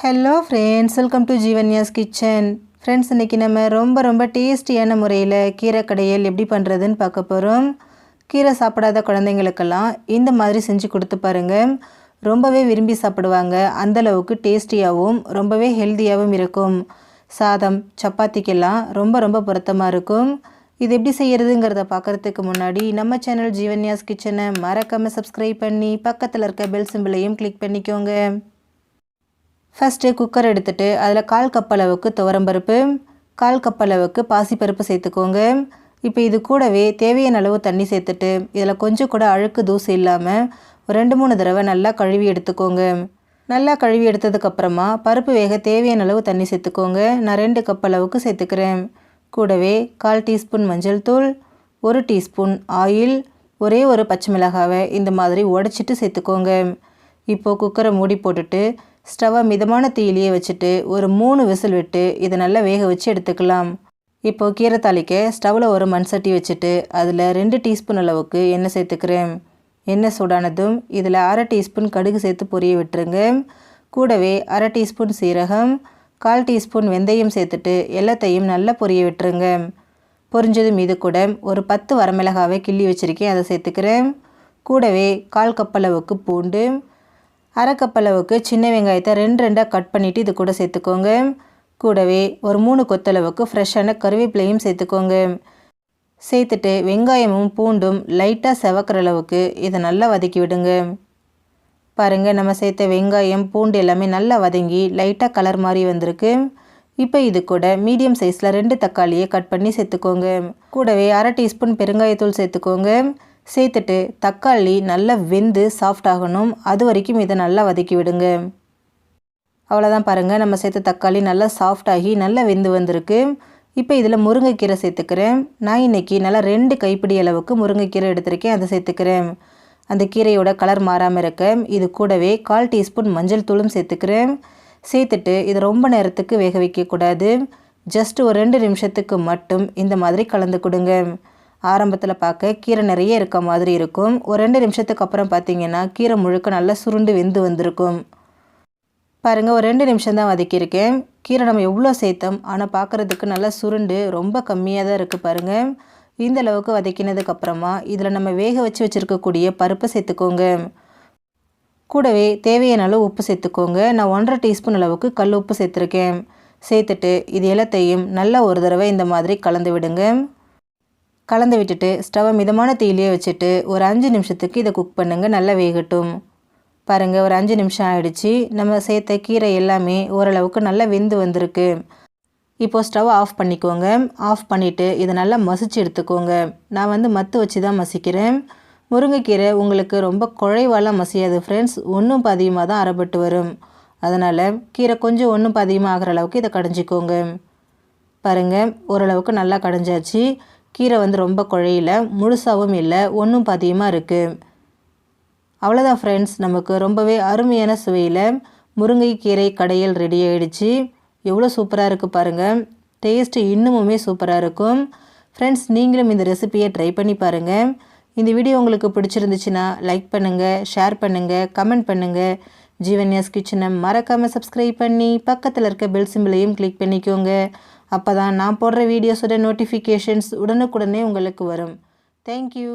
Hello friends, welcome to Jeevanya's kitchen. Friends, இன்றைக்கி நம்ம ரொம்ப டேஸ்டியான முறையில் கீரை கடையல் எப்படி பண்ணுறதுன்னு பார்க்க போகிறோம். கீரை சாப்பிடாத குழந்தைங்களுக்கெல்லாம் இந்த மாதிரி செஞ்சு கொடுத்து பாருங்கள். ரொம்பவே விரும்பி சாப்பிடுவாங்க. அந்தளவுக்கு டேஸ்டியாகவும் ரொம்பவே ஹெல்த்தியாகவும் இருக்கும். சாதம் சப்பாத்திக்கெல்லாம் ரொம்ப பொருத்தமாக இருக்கும். இது எப்படி செய்கிறதுங்கிறத பார்க்குறதுக்கு முன்னாடி நம்ம சேனல் ஜீவன்யாஸ் கிச்சனை மறக்காமல் சப்ஸ்கிரைப் பண்ணி பக்கத்தில் இருக்க பெல் சிம்பிளையும் கிளிக் பண்ணிக்கோங்க. ஃபஸ்ட்டு குக்கர் எடுத்துகிட்டு அதில் 1/4 கப் அளவுக்கு துவரம்பருப்பு, 1/4 கப் அளவுக்கு பாசிப்பருப்பு சேர்த்துக்கோங்க. இப்போ இது கூடவே தேவையான அளவு தண்ணி சேர்த்துட்டு இதில் கொஞ்சம் கூட அழுக்கு தூசு இல்லாமல் ஒரு 2-3 தடவை நல்லா கழுவி எடுத்துக்கோங்க. நல்லா கழுவி எடுத்ததுக்கப்புறமா பருப்பு வேக தேவையான அளவு தண்ணி சேர்த்துக்கோங்க. நான் 2 கப் அளவுக்கு சேர்த்துக்கிறேன். கூடவே 1/4 டீஸ்பூன் மஞ்சள் தூள், 1 டீஸ்பூன் ஆயில், ஒரே ஒரு பச்சை மிளகாவை இந்த மாதிரி உடச்சிட்டு சேர்த்துக்கோங்க. இப்போது குக்கரை மூடி போட்டுட்டு ஸ்டவ்வை மிதமான தீயிலேயே வச்சுட்டு ஒரு 3 விசில் விட்டு இதை நல்லா வேக வச்சு எடுத்துக்கலாம். இப்போது கீரை தாளிக்க ஸ்டவ்வில் ஒரு மண் சட்டி வச்சுட்டு அதில் 2 டீஸ்பூன் அளவுக்கு எண்ணெய் சேர்த்துக்கிறேன். எண்ணெய் சூடானதும் இதில் 1/2 டீஸ்பூன் கடுகு சேர்த்து பொரிய விட்டுருங்க. கூடவே 1/2 டீஸ்பூன் சீரகம், 1/4 டீஸ்பூன் வெந்தயம் சேர்த்துட்டு எல்லாத்தையும் நல்லா பொரிய விட்டுருங்க. பொரிஞ்சதும் இது கூட ஒரு 10 வரமிளகாவை கிள்ளி வச்சுருக்கேன், அதை சேர்த்துக்கிறேன். கூடவே 1/4 கப் அளவுக்கு பூண்டு, 1/2 கப் அளவுக்கு சின்ன வெங்காயத்தை 2 கட் பண்ணிவிட்டு இது கூட சேர்த்துக்கோங்க. கூடவே ஒரு 3 கொத்தளவுக்கு ஃப்ரெஷ்ஷான கருவேப்பிலையும் சேர்த்துக்கோங்க. சேர்த்துட்டு வெங்காயமும் பூண்டும் லைட்டாக செவக்கிற அளவுக்கு இதை நல்லா வதக்கி விடுங்க. பாருங்கள், நம்ம சேர்த்த வெங்காயம் பூண்டு எல்லாமே நல்லா வதங்கி லைட்டாக கலர் மாதிரி வந்திருக்கு. இப்போ இது கூட மீடியம் சைஸில் 2 தக்காளியை கட் பண்ணி சேர்த்துக்கோங்க. கூடவே 1/2 டீஸ்பூன் பெருங்காயத்தூள் சேர்த்துக்கோங்க. சேர்த்துட்டு தக்காளி நல்லா வெந்து சாஃப்ட் ஆகணும், அது வரைக்கும் இதை நல்லா வதக்கி விடுங்க. அவ்வளோதான், பாருங்கள், நம்ம சேர்த்த தக்காளி நல்லா சாஃப்ட் ஆகி நல்லா வெந்து வந்திருக்கு. இப்போ இதில் முருங்கைக்கீரை சேர்த்துக்கிறேன். நான் இன்றைக்கி நல்லா 2 கைப்பிடி அளவுக்கு முருங்கைக்கீரை எடுத்திருக்கேன், அதை சேர்த்துக்கிறேன். அந்த கீரையோட கலர் மாறாமல் இருக்க இது கூடவே 1/4 டீஸ்பூன் மஞ்சள் தூளும் சேர்த்துக்கிறேன். சேர்த்துட்டு இது ரொம்ப நேரத்துக்கு வேக வைக்கக்கூடாது. ஜஸ்ட் ஒரு 2 நிமிஷத்துக்கு மட்டும் இந்த மாதிரி கலந்து கொடுங்க. ஆரம்பத்தில் பார்க்க கீரை நிறைய இருக்க மாதிரி இருக்கும். ஒரு 2 நிமிஷத்துக்கு அப்புறம் பார்த்திங்கன்னா கீரை முழுக்க நல்லா சுருண்டு வெந்து வந்திருக்கும். பாருங்கள், ஒரு 2 நிமிஷம் தான் வதக்கியிருக்கேன். கீரை நம்ம எவ்வளோ சேர்த்தோம், ஆனால் பார்க்குறதுக்கு நல்லா சுருண்டு ரொம்ப கம்மியாக தான் இருக்குது. பாருங்கள், இந்த அளவுக்கு வதக்கினதுக்கப்புறமா இதில் நம்ம வேக வச்சுருக்கக்கூடிய பருப்பை சேர்த்துக்கோங்க. கூடவே தேவையான அளவு உப்பு சேர்த்துக்கோங்க. நான் 1/2 டீஸ்பூன் அளவுக்கு கல் உப்பு சேர்த்துருக்கேன். சேர்த்துட்டு இது எல்லாத்தையும் நல்லா ஒரு தடவை இந்த மாதிரி கலந்து விடுங்க. கலந்து விட்டுட்டு ஸ்டவ்வை மிதமான தீயிலேயே வச்சுட்டு ஒரு 5 நிமிஷத்துக்கு இதை குக் பண்ணுங்கள், நல்லா வேகட்டும். பாருங்கள், ஒரு 5 நிமிஷம் ஆகிடுச்சு. நம்ம சேர்த்த கீரை எல்லாமே ஓரளவுக்கு நல்லா வெந்து வந்திருக்கு. இப்போது ஸ்டவ் ஆஃப் பண்ணிக்கோங்க. ஆஃப் பண்ணிவிட்டு இதை நல்லா மசிச்சு எடுத்துக்கோங்க. நான் மத்து வச்சு தான் மசிக்கிறேன். முருங்கைக்கீரை உங்களுக்கு ரொம்ப குழைவாலாம் மசியாது ஃப்ரெண்ட்ஸ், ஒன்றும் பாதியமாக தான் அரைப்பட்டு வரும். அதனால் கீரை கொஞ்சம் ஒன்றும் பாதியமாக ஆகிற அளவுக்கு இதை கடைஞ்சிக்கோங்க. பாருங்கள், ஓரளவுக்கு நல்லா கடைஞ்சாச்சு. கீரை ரொம்ப குழையில, முழுசாகவும் இல்லை, ஒன்றும் பாதியமாக இருக்குது. அவ்வளோதான் ஃப்ரெண்ட்ஸ், நமக்கு ரொம்பவே அருமையான சுவையில் முருங்கைக்கீரை கடையல் ரெடி ஆகிடுச்சு. எவ்வளோ சூப்பராக இருக்குது பாருங்கள். டேஸ்ட்டு இன்னுமுமே சூப்பராக இருக்கும். ஃப்ரெண்ட்ஸ், நீங்களும் இந்த ரெசிபியை ட்ரை பண்ணி பாருங்கள். இந்த வீடியோ உங்களுக்கு பிடிச்சிருந்துச்சுன்னா லைக் பண்ணுங்கள், ஷேர் பண்ணுங்கள், கமெண்ட் பண்ணுங்கள். ஜீவன்யாஸ் கிச்சனை மறக்காமல் சப்ஸ்கிரைப் பண்ணி பக்கத்தில் இருக்க பெல் சிம்பிளையும் கிளிக் பண்ணிக்கோங்க. அப்போ தான் நான் போடுற வீடியோஸோட நோட்டிஃபிகேஷன்ஸ் உடனுக்குடனே உங்களுக்கு வரும். தேங்க்யூ.